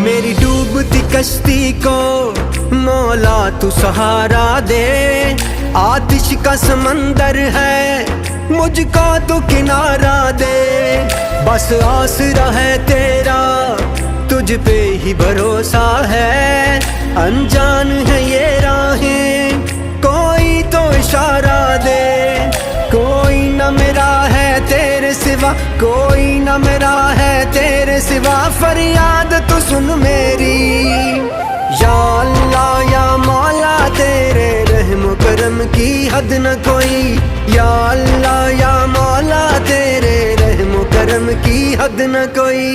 मेरी डूबती कश्ती को मौला तू सहारा दे। आतिश का समंदर है मुझको तू किनारा दे। बस आसरा है तेरा तुझ पे ही भरोसा है। अनजान है ये राहें कोई तो इशारा दे। कोई न मेरा है तेरे सिवा, कोई न मेरा है तेरे सिवा। फरियाद तो सुन मेरी या अल्लाह या मौला, तेरे रहम करम की हद न कोई। या अल्लाह या मौला, तेरे रहम करम की हद न कोई।